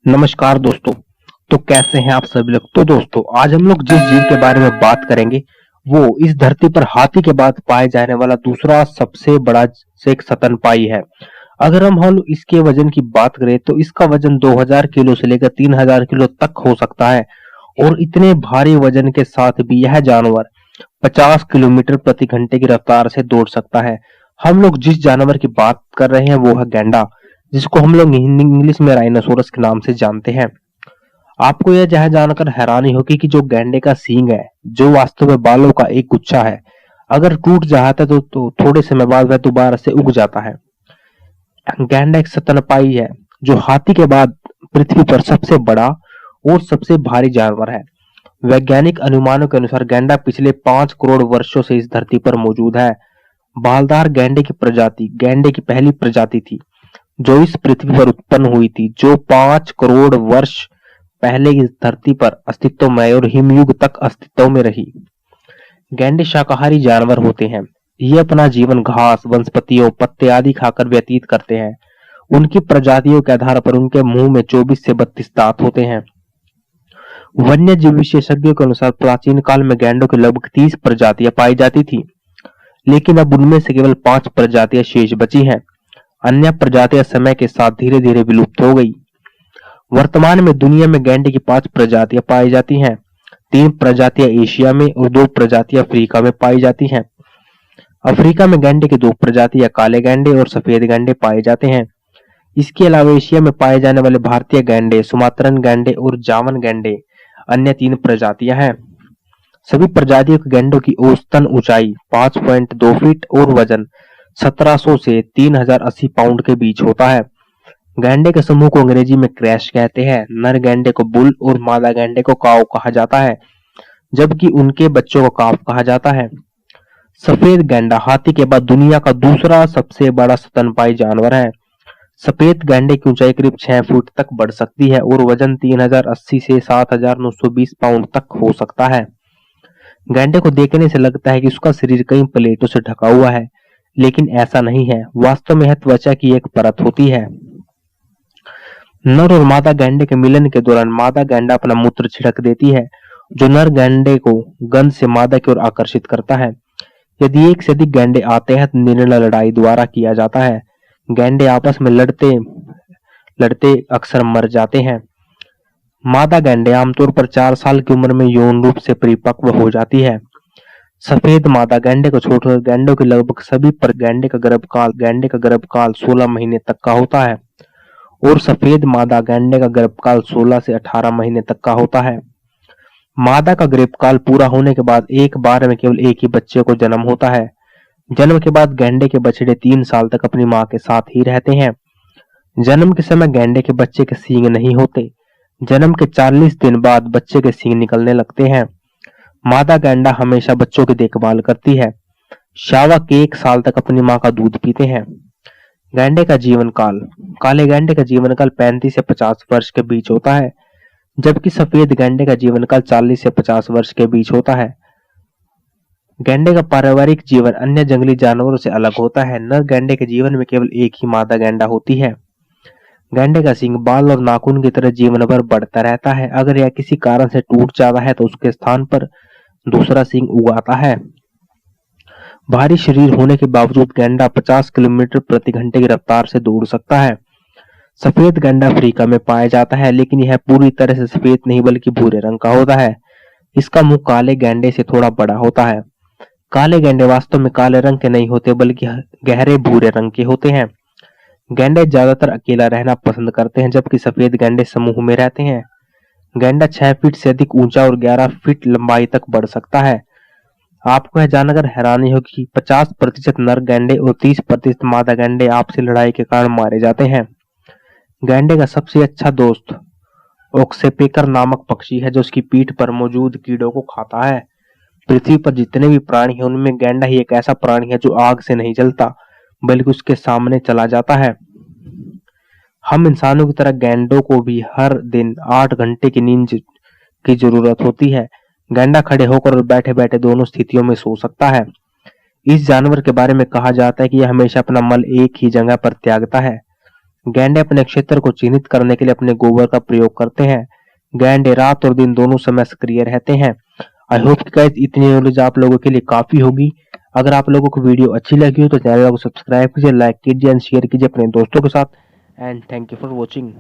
नमस्कार दोस्तों। तो कैसे हैं आप सभी लोग। तो दोस्तों आज हम लोग जिस जीव के बारे में बात करेंगे वो इस धरती पर हाथी के बाद पाए जाने वाला दूसरा सबसे बड़ा से एक स्तनपाई है। अगर हम इसके वजन की बात करें तो इसका वजन 2000 किलो से लेकर 3000 किलो तक हो सकता है और इतने भारी वजन के साथ भी यह जानवर 50 किलोमीटर प्रति घंटे की रफ्तार से दौड़ सकता है। हम लोग जिस जानवर की बात कर रहे हैं वो है गैंडा, जिसको हम लोग इंग्लिश में राइनोसोरस के नाम से जानते हैं। आपको यह जानकर हैरानी होगी कि जो गैंडे का सींग है, जो वास्तव में बालों का एक गुच्छा है, अगर टूट जाता है तो थोड़े समय बाद वह दोबारा से उग जाता है। गैंडा एक स्तनपायी है जो हाथी के बाद पृथ्वी पर सबसे बड़ा और सबसे भारी जानवर है। वैज्ञानिक अनुमानों के अनुसार गैंडा पिछले 5 करोड़ वर्षों से इस धरती पर मौजूद है। बालदार गैंडे की प्रजाति गैंडे की पहली प्रजाति थी जो इस पृथ्वी पर उत्पन्न हुई थी, जो 5 करोड़ वर्ष पहले इस धरती पर अस्तित्व में और हिमयुग तक अस्तित्व में रही। गैंडे शाकाहारी जानवर होते हैं। ये अपना जीवन घास, वनस्पतियों, पत्ते आदि खाकर व्यतीत करते हैं। उनकी प्रजातियों के आधार पर उनके मुंह में 24 से 32 दांत होते हैं। वन्य जीव विशेषज्ञों के अनुसार प्राचीन काल में गैंडों की लगभग 30 प्रजातियां पाई जाती थी, लेकिन अब उनमें से केवल 5 प्रजातियां शेष बची हैं। अन्य प्रजातियां समय के साथ धीरे धीरे विलुप्त हो गई। वर्तमान में दुनिया में गैंडे की 5 प्रजातियां पाई जाती हैं। 3 प्रजातियां एशिया में और 2 प्रजातियां अफ्रीका में पाई जाती हैं। अफ्रीका में गैंडे की 2 प्रजातियां काले गैंडे और सफेद गैंडे पाए जाते हैं। इसके अलावा एशिया में पाए जाने वाले भारतीय गैंडे, सुमात्रन गैंडे और जावन गैंडे अन्य 3 प्रजातियां हैं। सभी प्रजातियों के गैंडों की औसतन ऊंचाई 5.2 फीट और वजन 1700 से 3080 पाउंड के बीच होता है। गैंडे के समूह को अंग्रेजी में क्रैश कहते हैं। नर गैंडे को बुल और मादा गैंडे को काऊ कहा जाता है, जबकि उनके बच्चों को काफ कहा जाता है। सफेद गैंडा हाथी के बाद दुनिया का दूसरा सबसे बड़ा स्तनपायी जानवर है। सफेद गैंडे की ऊंचाई करीब 6 फुट तक बढ़ सकती है और वजन 3080 से 7920 पाउंड तक हो सकता है। गैंडे को देखने से लगता है कि उसका शरीर कई प्लेटों से ढका हुआ है, लेकिन ऐसा नहीं है। वास्तव में यह त्वचा की एक परत होती है। नर और मादा गैंडे के मिलन के दौरान मादा गैंडा अपना मूत्र छिड़क देती है, जो नर गैंडे को गंध से मादा की ओर आकर्षित करता है। यदि एक से अधिक गैंडे आते हैं तो निर्णय लड़ाई द्वारा किया जाता है। गैंडे आपस में लड़ते लड़ते अक्सर मर जाते हैं। मादा गैंडे आमतौर पर 4 साल की उम्र में यौन रूप से परिपक्व हो जाती है। सफेद मादा गैंडे को छोड़कर गैंडों के लगभग सभी पर गैंडे का गर्भकाल 16 महीने तक का होता है और सफेद मादा गैंडे का गर्भकाल 16 से 18 महीने तक का होता है। मादा का गर्भकाल पूरा होने के बाद एक बार में केवल एक ही बच्चे को जन्म होता है। जन्म के बाद गैंडे के बछड़े 3 साल तक अपनी मां के साथ ही रहते हैं। जन्म के समय गैंडे के बच्चे के सींग नहीं होते। जन्म के 40 दिन बाद बच्चे के सींग निकलने लगते हैं। मादा गैंडा हमेशा बच्चों की देखभाल करती है। शावक 1 साल तक अपनी मां का दूध पीते हैं। गैंडे का जीवन काल काले गैंडे का जीवन काल 35 से 50 वर्ष के बीच होता है, जबकि सफेद गैंडे का जीवन काल 40 से 50 वर्ष के बीच होता है। गैंडे का पारिवारिक जीवन अन्य जंगली जानवरों से अलग होता है। नर गैंडे के जीवन में केवल एक ही मादा गैंडा होती है। गैंडे का सींग बाल और नाखून की तरह जीवन भर बढ़ता रहता है। अगर यह किसी कारण से टूट जाता है तो उसके स्थान पर दूसरा सींग उगाता है। भारी शरीर होने के बावजूद गैंडा 50 किलोमीटर प्रति घंटे की रफ्तार से दौड़ सकता है। सफेद गैंडा अफ्रीका में पाया जाता है, लेकिन यह पूरी तरह से सफेद नहीं बल्कि भूरे रंग का होता है। इसका मुंह काले गैंडे से थोड़ा बड़ा होता है। काले गैंडे वास्तव में काले रंग के नहीं होते बल्कि गहरे भूरे रंग के होते हैं। गैंडे ज्यादातर अकेला रहना पसंद करते हैं, जबकि सफेद गैंडे समूह में रहते हैं। गैंडा 6 फीट से अधिक ऊंचा और 11 फीट लंबाई तक बढ़ सकता है। आपको यह जानकर हैरानी होगी कि 50% नर गैंडे और 30% मादा गैंडे आपसी लड़ाई के कारण मारे जाते हैं। गैंडे का सबसे अच्छा दोस्त ओक्सेपेकर नामक पक्षी है, जो उसकी पीठ पर मौजूद कीड़ों को खाता है। पृथ्वी पर जितने भी प्राणी हैं उनमें गैंडा ही एक ऐसा प्राणी है जो आग से नहीं जलता बल्कि उसके सामने चला जाता है। हम इंसानों की तरह गैंडों को भी हर दिन 8 घंटे की नींद की जरूरत होती है। गैंडा खड़े होकर और बैठे बैठे दोनों स्थितियों में सो सकता है। इस जानवर के बारे में कहा जाता है कि यह हमेशा अपना मल एक ही जगह पर त्यागता है। गैंडे अपने क्षेत्र को चिन्हित करने के लिए अपने गोबर का प्रयोग करते हैं। गैंडे रात और दिन दोनों समय सक्रिय रहते हैं। आई होप कि गाइस इतनी नॉलेज आप लोगों के लिए काफी होगी। अगर आप लोगों को वीडियो अच्छी लगी हो तो चैनल को सब्सक्राइब कीजिए, लाइक कीजिए एंड शेयर कीजिए अपने दोस्तों के साथ। And thank you for watching.